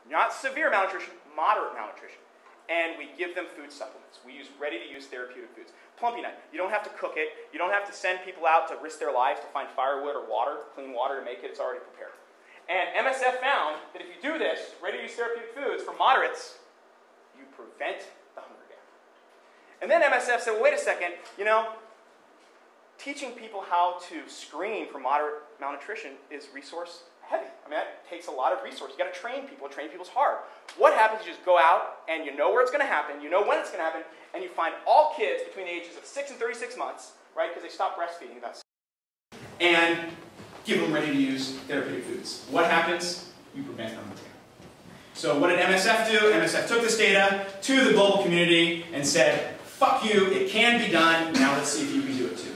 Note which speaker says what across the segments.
Speaker 1: Not severe malnutrition, moderate malnutrition. And we give them food supplements. We use ready-to-use therapeutic foods. Plumpy nut, you don't have to cook it. You don't have to send people out to risk their lives to find firewood or water, clean water to make it. It's already prepared. And MSF found that if you do this, ready-to-use therapeutic foods for moderates, you prevent the hunger gap. And then MSF said, well, wait a second, you know, teaching people how to screen for moderate malnutrition is resource heavy. I mean, that takes a lot of resources. You've got to train people. Train people's hard. What happens is you just go out and you know where it's going to happen, you know when it's going to happen, and you find all kids between the ages of 6 and 36 months, right, because they stop breastfeeding about 6 and give them ready-to-use therapeutic foods. What happens? You prevent hunger. So what did MSF do? MSF took this data to the global community and said, fuck you, it can be done, now let's see if you can do it too.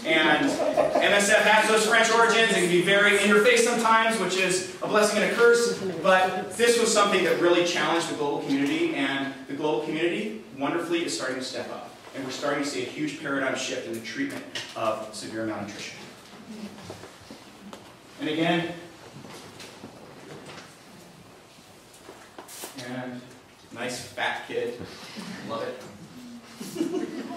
Speaker 1: And MSF has those French origins. It can be very in your face sometimes, which is a blessing and a curse. But this was something that really challenged the global community, and the global community, wonderfully, is starting to step up. And we're starting to see a huge paradigm shift in the treatment of severe malnutrition. And again, and nice fat kid, love it.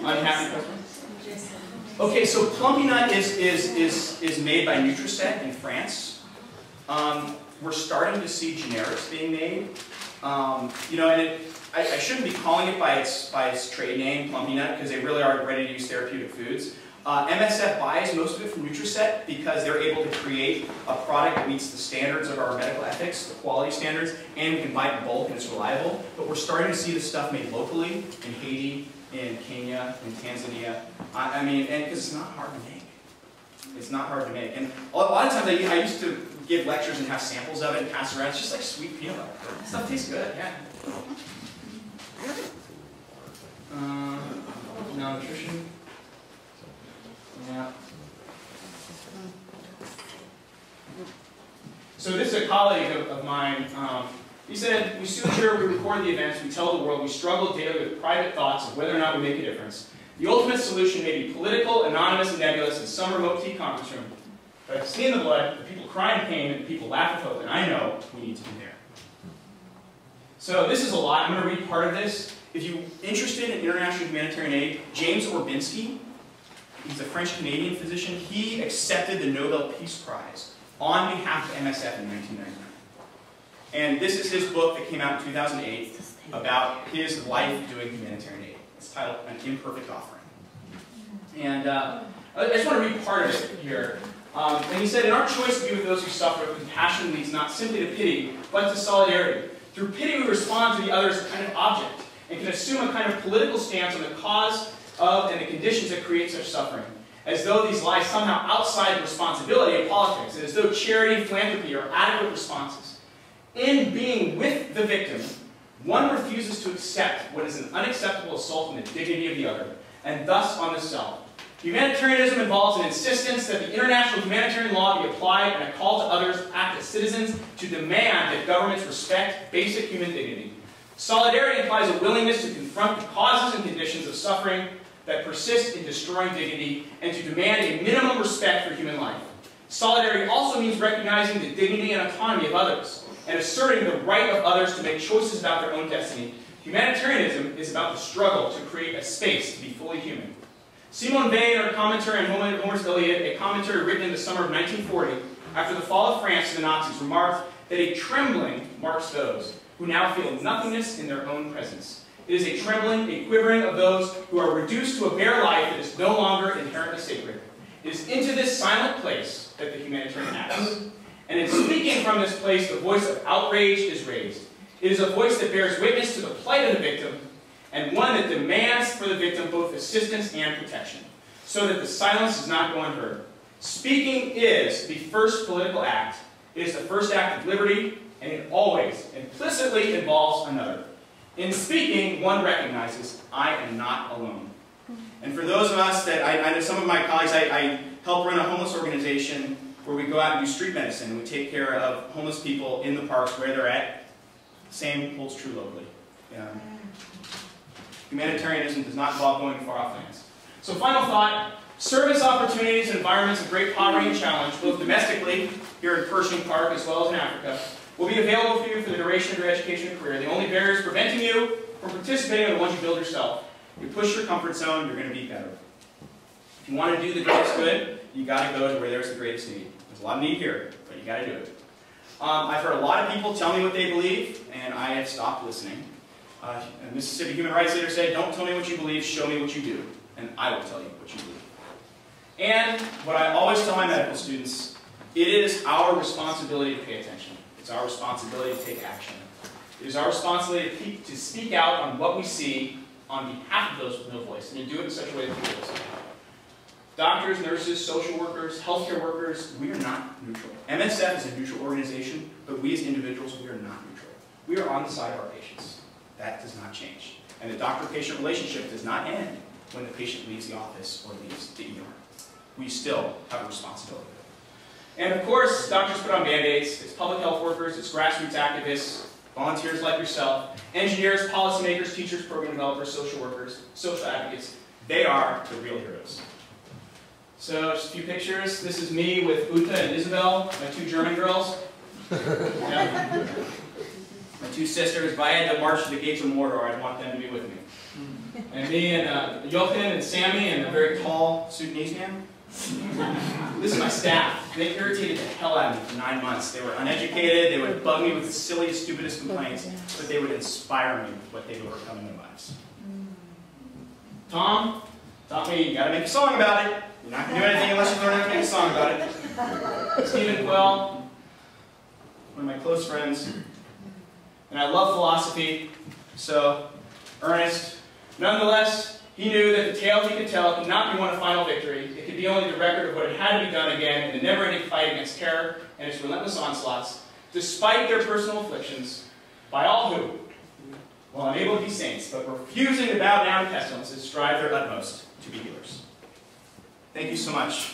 Speaker 1: Unhappy customer. Okay, so Plumpy Nut is made by Nutriset in France. We're starting to see generics being made. You know, and I shouldn't be calling it by its trade name, Plumpy Nut, because they really are ready-to-use therapeutic foods. MSF buys most of it from Nutriset because they're able to create a product that meets the standards of our medical ethics, the quality standards, and we can buy it in bulk and it's reliable. But we're starting to see this stuff made locally in Haiti, in Kenya, in Tanzania. I mean, and because it's not hard to make. It's not hard to make. And a lot of times I used to give lectures and have samples of it and pass around. It's just like sweet peanut butter. That stuff tastes good, yeah. Malnutrition. Yeah. So this is a colleague of mine. He said, we suture, we record the events, we tell the world, we struggle daily with private thoughts of whether or not we make a difference. The ultimate solution may be political, anonymous, and nebulous in some remote tea conference room. But I've seen the blood, the people cry in pain, and the people laugh with hope, and I know we need to be there. So this is a lot. I'm going to read part of this. If you're interested in international humanitarian aid, James Orbinski, he's a French-Canadian physician, he accepted the Nobel Peace Prize on behalf of MSF in 1999. And this is his book that came out in 2008 about his life doing humanitarian aid. It's titled An Imperfect Offering. And I just want to read part of it here. And he said, in our choice to be with those who suffer, compassion leads not simply to pity, but to solidarity. Through pity, we respond to the other as a kind of object, and can assume a kind of political stance on the cause of and the conditions that create such suffering, as though these lie somehow outside the responsibility of politics, and as though charity and philanthropy are adequate responses. In being with the victim, one refuses to accept what is an unacceptable assault on the dignity of the other, and thus on the self. Humanitarianism involves an insistence that the international humanitarian law be applied and a call to others to act as citizens to demand that governments respect basic human dignity. Solidarity implies a willingness to confront the causes and conditions of suffering that persist in destroying dignity and to demand a minimum respect for human life. Solidarity also means recognizing the dignity and autonomy of others and asserting the right of others to make choices about their own destiny. Humanitarianism is about the struggle to create a space to be fully human. Simone Weil, in her commentary on Homer's Iliad, a commentary written in the summer of 1940, after the fall of France to the Nazis, remarked that a trembling marks those who now feel nothingness in their own presence. It is a trembling, a quivering of those who are reduced to a bare life that is no longer inherently sacred. It is into this silent place that the humanitarian acts. And in speaking from this place, the voice of outrage is raised. It is a voice that bears witness to the plight of the victim, and one that demands for the victim both assistance and protection, so that the silence does not go unheard. Speaking is the first political act. It is the first act of liberty, and it always implicitly involves another. In speaking, one recognizes, I am not alone. And for those of us that, I know some of my colleagues, I help run a homeless organization where we go out and do street medicine, and we take care of homeless people in the parks where they're at. Same holds true locally. Humanitarianism does not involve going to far-off lands. So final thought, service opportunities in environments of great poverty and challenge, both domestically, here in Pershing Park as well as in Africa, will be available for you for the duration duration of your education and career, the only barriers preventing you from participating are the ones you build yourself. You push your comfort zone, you're going to be better. If you want to do the greatest good, you got to go to where there's the greatest need. There's a lot of need here, but you got to do it. I've heard a lot of people tell me what they believe, and I have stopped listening. A Mississippi human rights leader said, "Don't tell me what you believe, show me what you do, and I will tell you what you believe." And what I always tell my medical students, it is our responsibility to pay attention. It's our responsibility to take action. It is our responsibility to speak out on what we see on behalf of those with no voice, and to do it in such a way that people listen. Doctors, nurses, social workers, healthcare workers, we are not neutral. MSF is a neutral organization, but we as individuals, we are not neutral. We are on the side of our patients. That does not change. And the doctor-patient relationship does not end when the patient leaves the office or leaves the ER. We still have a responsibility. And of course, doctors put on Band-Aids. It's public health workers, it's grassroots activists, volunteers like yourself, engineers, policymakers, teachers, program developers, social workers, social advocates. They are the real heroes. So just a few pictures. This is me with Uta and Isabel, my two German girls. Yeah. My two sisters. If I had to march to the gates of Mordor, I'd want them to be with me. And me and Jochen and Sammy and a very tall Sudanese man. This is my staff. They irritated the hell out of me for 9 months. They were uneducated, they would bug me with the silliest, stupidest complaints, but they would inspire me with what they'd overcome in their lives. Tom taught me you gotta make a song about it. You're not gonna do anything unless you learn how to make a song about it. Stephen Quell, one of my close friends. And I love philosophy, so Ernest. Nonetheless, he knew that the tale he could tell could not be one of final victory. It could be only the record of what had to be done again in the never-ending fight against terror and its relentless onslaughts, despite their personal afflictions, by all who, while unable to be saints, but refusing to bow down to pestilences, strive their utmost to be healers. Thank you so much.